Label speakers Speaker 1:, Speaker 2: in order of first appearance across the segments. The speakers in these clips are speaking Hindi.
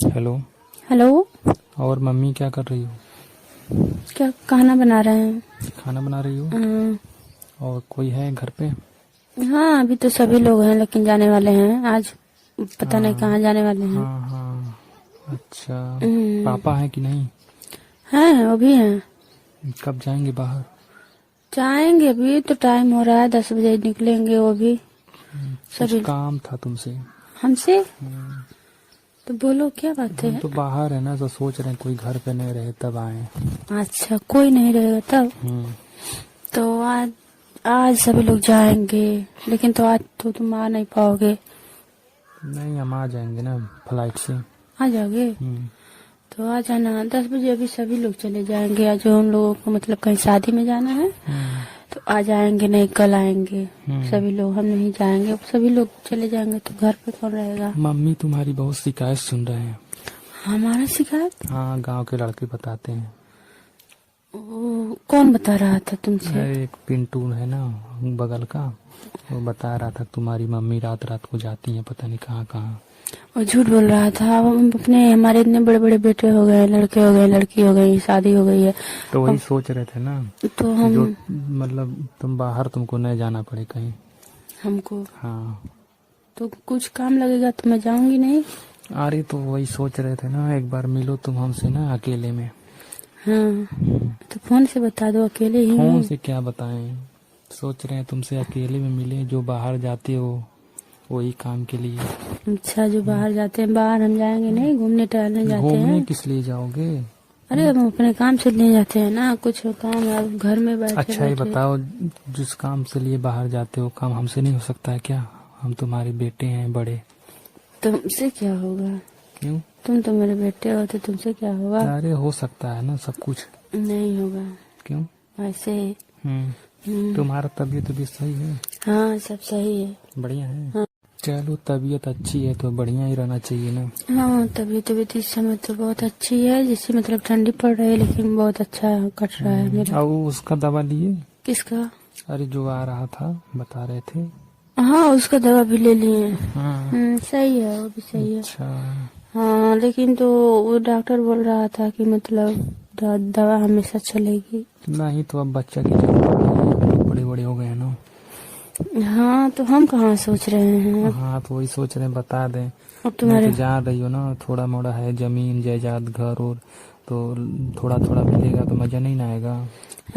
Speaker 1: हेलो।
Speaker 2: हेलो।
Speaker 1: और मम्मी क्या कर रही हो?
Speaker 2: क्या खाना बना रहे हैं?
Speaker 1: खाना बना रही हो? और कोई है घर पे?
Speaker 2: हाँ, अभी तो सभी लोग हैं लेकिन जाने वाले हैं आज। पता नहीं
Speaker 1: हाँ
Speaker 2: कहाँ जाने वाले हैं।
Speaker 1: हाँ हाँ। अच्छा।
Speaker 2: हम्म,
Speaker 1: पापा है कि नहीं?
Speaker 2: हैं वो भी हैं।
Speaker 1: कब जाएंगे बाहर?
Speaker 2: जाएंगे, अभी तो टाइम हो रहा है, 10 बजे निकलेंगे वो भी।
Speaker 1: कुछ
Speaker 2: सभी
Speaker 1: काम था तुमसे।
Speaker 2: हमसे?
Speaker 1: हम्म,
Speaker 2: तो बोलो क्या बात
Speaker 1: हम
Speaker 2: है।
Speaker 1: तो बाहर है ना, तो सोच रहे हैं कोई घर पे नहीं रहे तब आए।
Speaker 2: अच्छा, कोई नहीं रहेगा तब?
Speaker 1: हम्म।
Speaker 2: तो आज आज सभी लोग जाएंगे, लेकिन तो आज तो तुम आ नहीं पाओगे।
Speaker 1: नहीं, हम आ जाएंगे ना फ्लाइट से।
Speaker 2: आ जाओगे?
Speaker 1: हम्म।
Speaker 2: तो आ जाना 10 बजे, अभी सभी लोग चले जाएंगे। आज जो उन लोगों को मतलब कहीं शादी में जाना है
Speaker 1: हम्म।
Speaker 2: तो आ जाएंगे, नहीं कल आएंगे
Speaker 1: हम्म।
Speaker 2: सभी लोग। हम नहीं जाएंगे, सभी लोग चले जाएंगे तो घर पे कौन रहेगा?
Speaker 1: मम्मी तुम्हारी बहुत शिकायत सुन रहे हैं।
Speaker 2: हमारा शिकायत?
Speaker 1: हाँ, गांव के लड़के बताते हैं।
Speaker 2: वो कौन बता रहा था तुमसे?
Speaker 1: अरे एक पिंटू है ना, बगल का, वो बता रहा था तुम्हारी मम्मी रात रात को जाती है पता नहीं कहाँ कहाँ।
Speaker 2: वो झूठ बोल रहा था। अब हम अपने हमारे इतने बड़े बड़े बेटे हो गए, लड़के हो गए, लड़की हो गई, शादी हो गई है।
Speaker 1: तो वही
Speaker 2: अब
Speaker 1: सोच रहे थे ना
Speaker 2: तो
Speaker 1: कि जो
Speaker 2: हम
Speaker 1: मतलब तुम बाहर, तुमको नहीं जाना पड़े कहीं।
Speaker 2: हमको
Speaker 1: हाँ।
Speaker 2: तो कुछ काम लगेगा तो मैं जाऊंगी नहीं।
Speaker 1: अरे तो वही सोच रहे थे ना, एक बार मिलो तुम हमसे ना अकेले में।
Speaker 2: हाँ, तो फोन से बता दो, अकेले ही
Speaker 1: फोन
Speaker 2: हूँ।
Speaker 1: से क्या बताएं, सोच रहे हैं तुमसे अकेले में मिले। जो बाहर जाते हो वही काम के लिए।
Speaker 2: अच्छा, जो बाहर जाते हैं, बाहर हम जाएंगे नहीं, घूमने टहलने जाते
Speaker 1: घूमने
Speaker 2: हैं।
Speaker 1: किस लिए जाओगे?
Speaker 2: अरे हम अपने काम से लिए जाते हैं ना, कुछ काम है, अब घर में बैठे
Speaker 1: अच्छा ये
Speaker 2: बैठे।
Speaker 1: बताओ, जिस काम से लिए बाहर जाते हो काम हमसे नहीं हो सकता है क्या? हम तुम्हारे बेटे हैं बड़े।
Speaker 2: तुमसे क्या होगा?
Speaker 1: क्यों?
Speaker 2: तुम तो मेरे बेटे हो, तो तुमसे क्या होगा?
Speaker 1: अरे हो सकता है ना सब कुछ।
Speaker 2: नहीं होगा।
Speaker 1: क्यों?
Speaker 2: ऐसे। हम्म,
Speaker 1: तुम्हारा तबीयत भी सही है?
Speaker 2: हाँ सब सही है।
Speaker 1: बढ़िया है।
Speaker 2: हाँ।
Speaker 1: चलो तबीयत अच्छी है तो बढ़िया ही रहना चाहिए ना।
Speaker 2: हाँ, तबीयत इस समय तो बहुत अच्छी है, जैसे मतलब ठंडी पड़ रही है, लेकिन बहुत अच्छा कट रहा है मेरा।
Speaker 1: और उसका दवा लिए?
Speaker 2: किसका?
Speaker 1: अरे जो आ रहा था बता रहे थे।
Speaker 2: हाँ, उसका दवा भी ले लिए।
Speaker 1: हाँ।
Speaker 2: सही है, वो भी सही है।
Speaker 1: अच्छा।
Speaker 2: हाँ, लेकिन तो वो डॉक्टर बोल रहा था कि मतलब दवा हमेशा चलेगी।
Speaker 1: नहीं तो अब बच्चा की जरूरत, बड़े बड़े हो गए हैं ना।
Speaker 2: हाँ, तो हम कहाँ सोच रहे हैं।
Speaker 1: हाँ तो वही सोच रहे हैं बता दें।
Speaker 2: अब
Speaker 1: नहीं
Speaker 2: तुम्हारे
Speaker 1: तो जान रही हो ना, थोड़ा मोड़ा है जमीन जायदाद घर और, तो थोड़ा थोड़ा मिलेगा तो मजा नहीं ना आएगा।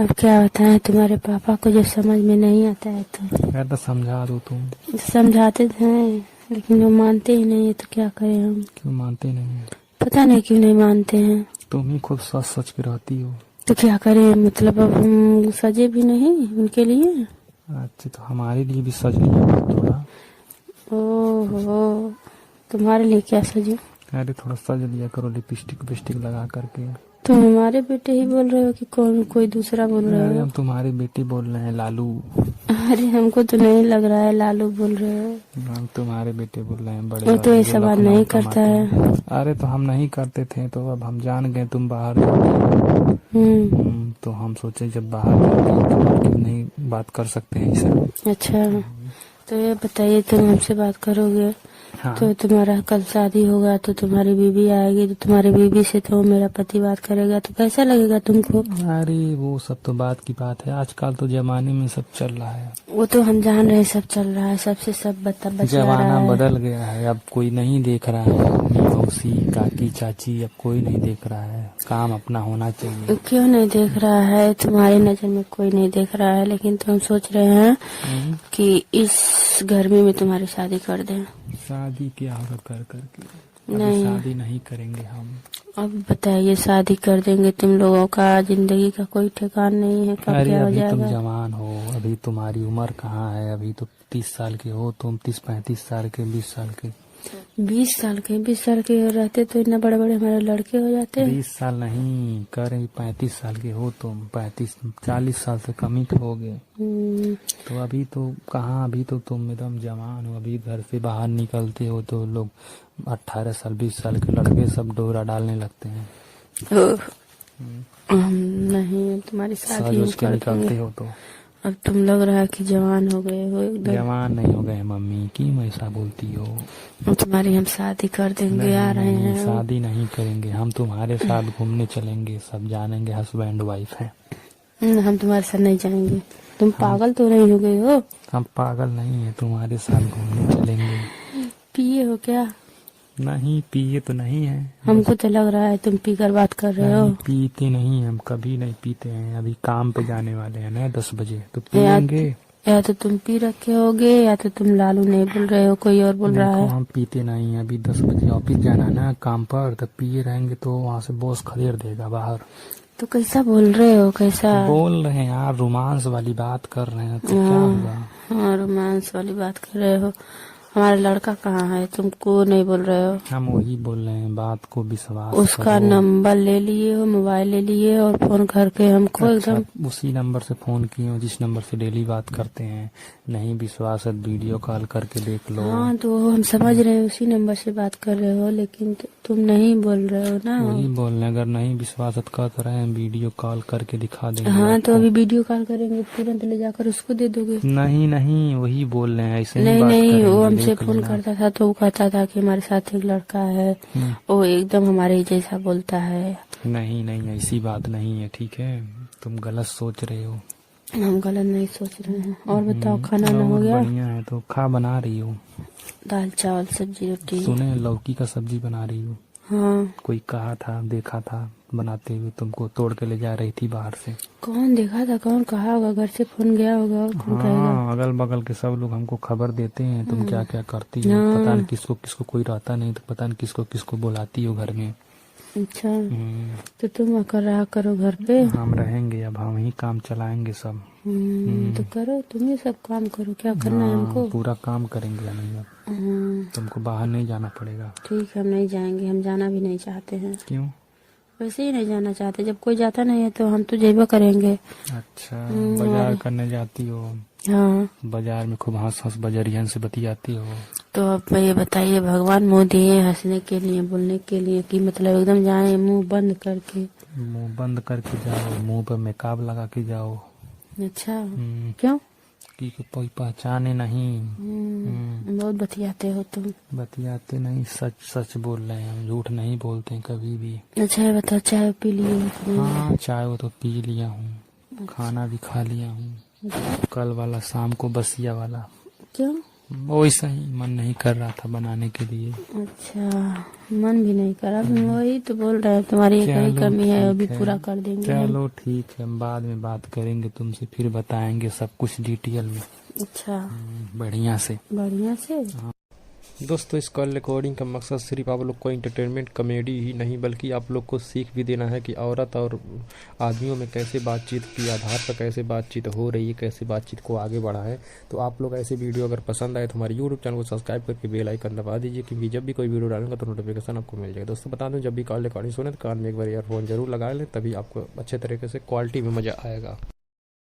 Speaker 2: अब क्या बताएं, तुम्हारे पापा को जो समझ में नहीं आता है तो
Speaker 1: यार तो समझा दो तुम।
Speaker 2: समझाते हैं, लेकिन वो मानते ही नहीं है, तो क्या करें हम।
Speaker 1: क्यों मानते नहीं?
Speaker 2: पता नहीं क्यों नहीं मानते हैं।
Speaker 1: तुम ही खुद सोच सोच के रहती हो।
Speaker 2: तो क्या करें, मतलब अब हम सजे भी नहीं उनके लिए।
Speaker 1: अच्छा तो हमारे लिए भी सज लिया थोड़ा।
Speaker 2: ओहो, तुम्हारे लिए क्या सजे?
Speaker 1: अरे थोड़ा सज लिया करो, लिपस्टिक विपस्टिक लगा करके।
Speaker 2: तुम हमारे बेटे ही बोल रहे हो कि कौन कोई दूसरा बोल रहे
Speaker 1: अरे
Speaker 2: हो?
Speaker 1: हम तुम्हारे बेटे बोल रहे हैं लालू।
Speaker 2: अरे हमको तो नहीं लग रहा है लालू बोल रहे हो।
Speaker 1: हम तुम्हारे बेटे बोल रहे हैं, बड़े
Speaker 2: वो तो
Speaker 1: वाले जो
Speaker 2: ऐसा बात
Speaker 1: लखनऊ
Speaker 2: नहीं करता
Speaker 1: कमाते
Speaker 2: है।
Speaker 1: हैं। अरे तो हम नहीं करते थे, तो अब हम जान गए तुम बाहर जाते हो। तो हम सोचे जब बाहर जाते हो तो क्यों नहीं बात कर सकते हैं इसे।
Speaker 2: अच्छा, तो ये बताइए, तुम हमसे बात करोगे
Speaker 1: हाँ।
Speaker 2: तो तुम्हारा कल शादी होगा तो तुम्हारी बीवी आएगी, तो तुम्हारी बीवी से तो मेरा पति बात करेगा, तो कैसा लगेगा तुमको?
Speaker 1: अरे वो सब तो बात की बात है, आजकल तो जमाने में सब चल रहा है।
Speaker 2: वो तो हम जान रहे हैं, सब चल रहा है, सबसे सब बचा रहा
Speaker 1: जमाना
Speaker 2: है।
Speaker 1: बदल गया है, अब कोई नहीं देख रहा है, मौसी काकी चाची अब कोई नहीं देख रहा है, काम अपना होना चाहिए।
Speaker 2: क्यों नहीं देख रहा है? तुम्हारी नजर में कोई नहीं देख रहा है, लेकिन तो हम सोच रहे हैं कि इस गर्मी में तुम्हारी शादी कर दें।
Speaker 1: शादी क्या होगा कर करके? अभी
Speaker 2: नहीं,
Speaker 1: शादी नहीं करेंगे हम।
Speaker 2: अब बताइए, शादी कर देंगे, तुम लोगों का जिंदगी का कोई ठिकान नहीं है, कब
Speaker 1: अरे
Speaker 2: क्या हो
Speaker 1: अभी तुम
Speaker 2: जाएगा।
Speaker 1: जवान हो, अभी तुम्हारी उम्र कहाँ है, अभी तो 30 साल के हो तुम, 30 35 साल के, 20 साल के।
Speaker 2: 20 साल के? 20 साल के रहते तो इतना बड़े बड़े हमारे लड़के हो जाते।
Speaker 1: 20 साल नहीं कर रही, 35 साल के हो तुम, 35 40 साल से कम ही तो हो गए। तो अभी तो कहाँ, अभी तो तुम एकदम जवान हो, अभी घर से बाहर निकलते हो तो लोग 18 साल 20 साल के लड़के सब डोरा डालने लगते हैं।
Speaker 2: हम नहीं, तुम्हारी शादी
Speaker 1: सज
Speaker 2: हम
Speaker 1: उज के
Speaker 2: कर
Speaker 1: निकलते
Speaker 2: देंगे।
Speaker 1: हो तो।
Speaker 2: अब तुम लग रहा है कि जवान हो गए हो एकदम।
Speaker 1: जवान नहीं हो गए मम्मी, क्यों ऐसा बोलती हो?
Speaker 2: अब तुम्हारी हम शादी कर देंगे, आ रहे
Speaker 1: नहीं,
Speaker 2: हैं।
Speaker 1: शादी नहीं करेंगे, हम तुम्हारे साथ घूमने चलेंगे, सब जानेंगे हस्बैंड वाइफ है।
Speaker 2: हम तुम्हारे साथ नहीं जाएंगे। तुम पागल तो नहीं हो गए हो?
Speaker 1: हम पागल नहीं है, तुम्हारे साथ घूमने चलेंगे।
Speaker 2: पिए हो क्या?
Speaker 1: नहीं, पिए तो नहीं है।
Speaker 2: हमको तो लग रहा है तुम पीकर बात कर रहे हो।
Speaker 1: नहीं, पीते नहीं, हम कभी नहीं पीते हैं। अभी काम पे जाने वाले हैं ना 10 बजे, तो पियेंगे।
Speaker 2: या तो तुम पी रखे होगे, या तो तुम लालू नहीं बोल रहे हो, कोई और बोल रहा
Speaker 1: देखो,
Speaker 2: है।
Speaker 1: हम पीते नहीं हैं। अभी 10 बजे ऑफिस जाना है ना काम पर, तब पिए रहेंगे तो वहाँ से बॉस खदेड़ देगा बाहर।
Speaker 2: तो कैसा बोल रहे हो, कैसा
Speaker 1: बोल रहे हैं यार, रोमांस वाली बात कर रहे हैं, तो क्या हुआ?
Speaker 2: हाँ, रोमांस वाली बात कर रहे हो। हमारा लड़का कहाँ है, तुमको नहीं बोल रहे हो?
Speaker 1: हम वही बोल रहे हैं, बात को विश्वास
Speaker 2: उसका
Speaker 1: करो।
Speaker 2: नंबर ले लिए हो, मोबाइल ले लिए और फोन करके हमको
Speaker 1: अच्छा,
Speaker 2: एकदम।
Speaker 1: उसी नंबर से फोन किए हो जिस नंबर से डेली बात करते हैं। नहीं विश्वास है, वीडियो कॉल करके देख लो।
Speaker 2: हाँ, तो हम समझ रहे हैं उसी नंबर से बात कर रहे हो, लेकिन तुम नहीं बोल रहे हो ना।
Speaker 1: वही बोल रहे हैं, अगर नहीं विश्वास कर तो रहे हैं, वीडियो कॉल करके दिखा देंगे।
Speaker 2: हाँ, तो
Speaker 1: आपको।
Speaker 2: अभी वीडियो कॉल करेंगे, तुरंत ले जाकर उसको दे दोगे?
Speaker 1: नहीं नहीं, वही बोल रहे हैं, ऐसे ही
Speaker 2: नहीं
Speaker 1: बात
Speaker 2: नहीं,
Speaker 1: करेंगे,
Speaker 2: वो हमसे
Speaker 1: देख
Speaker 2: फोन
Speaker 1: लेना।
Speaker 2: करता था तो वो कहता था कि हमारे साथ एक लड़का है, वो एकदम हमारे ही जैसा बोलता है।
Speaker 1: नहीं नहीं, ऐसी बात नहीं है, ठीक है? तुम गलत सोच रहे हो।
Speaker 2: हम गलत नहीं सोच रहे हैं। और बताओ, खाना ना हो
Speaker 1: और
Speaker 2: गया?
Speaker 1: बढ़िया है, तो खा बना रही हो?
Speaker 2: दाल चावल सब्जी रोटी।
Speaker 1: सुने लौकी का सब्जी बना रही हो?
Speaker 2: हाँ।
Speaker 1: कोई कहा था, देखा था बनाते हुए, तुमको तोड़ के ले जा रही थी बाहर से।
Speaker 2: कौन देखा था, कौन कहा होगा? घर से फोन गया होगा, और कौन कहेगा?
Speaker 1: हाँ, अगल बगल के सब लोग हमको खबर देते हैं तुम क्या क्या करती हो।
Speaker 2: हाँ।
Speaker 1: पता नहीं किसको किसको, कोई रहता नहीं तो पता नहीं किसको किसको बुलाती हो घर में।
Speaker 2: अच्छा, तो तुम आकर रहा करो घर पे।
Speaker 1: हम रहेंगे, अब हम ही काम चलाएंगे सब।
Speaker 2: तो करो, तुम ही सब काम करो, क्या करना है हमको?
Speaker 1: पूरा काम करेंगे हम अब। तुमको बाहर नहीं जाना पड़ेगा।
Speaker 2: ठीक है, हम नहीं जाएंगे, हम जाना भी नहीं चाहते हैं।
Speaker 1: क्यों?
Speaker 2: वैसे ही नहीं जाना चाहते, जब कोई जाता नहीं है तो हम तो जेबा करेंगे।
Speaker 1: अच्छा, बाजार करने जाती हो?
Speaker 2: हाँ।
Speaker 1: बाजार में खूब हंस हंस बजरियन से बतियाती हो?
Speaker 2: तो अब ये बताइए, भगवान मुंह दिए हंसने के लिए, बोलने के लिए, कि मतलब एकदम जाए मुंह बंद करके?
Speaker 1: मुंह बंद करके जाओ, मुंह पर मेकअप लगा के जाओ।
Speaker 2: अच्छा, क्यों?
Speaker 1: कि कोई पहचाने नहीं।
Speaker 2: बहुत बतियाते हो तुम।
Speaker 1: बतियाते नहीं, सच सच बोल रहे हैं हम, झूठ नहीं बोलते हैं कभी भी।
Speaker 2: अच्छा, ये बताओ, चाय पी लिए हो?
Speaker 1: हाँ, चाय वो तो पी लिया हूँ, खाना भी खा लिया हूँ। कल वाला शाम को बसिया वाला।
Speaker 2: क्यों?
Speaker 1: वैसा ही मन नहीं कर रहा था बनाने के लिए।
Speaker 2: अच्छा, मन भी नहीं करा। वही तो बोल रहे हैं, तुम्हारी एक ही कमी है, अभी पूरा कर देंगे हम।
Speaker 1: चलो ठीक है, हम बाद में बात करेंगे तुमसे, फिर बताएंगे सब कुछ डिटेल में।
Speaker 2: अच्छा,
Speaker 1: बढ़िया से।
Speaker 2: बढ़िया से।
Speaker 1: दोस्तों, इस कॉल रिकॉर्डिंग का मकसद सिर्फ आप लोग को इंटरटेनमेंट कॉमेडी ही नहीं, बल्कि आप लोग को सीख भी देना है कि औरत और आदमियों में कैसे बातचीत की आधार पर कैसे बातचीत हो रही है, कैसे बातचीत को आगे बढ़ा है। तो आप लोग ऐसे वीडियो अगर पसंद आए तो हमारे यूट्यूब चैनल को सब्सक्राइब करके बेल आइकन दबा दीजिए, क्योंकि जब भी कोई वीडियो डालूंगा तो नोटिफिकेशन आपको मिल जाएगा। दोस्तों, बता दूं, जब भी कॉल रिकॉर्डिंग सुने तो कान में एक बार ईयरफोन जरूर लगा लें, तभी आपको अच्छे तरीके से क्वालिटी में मजा आएगा।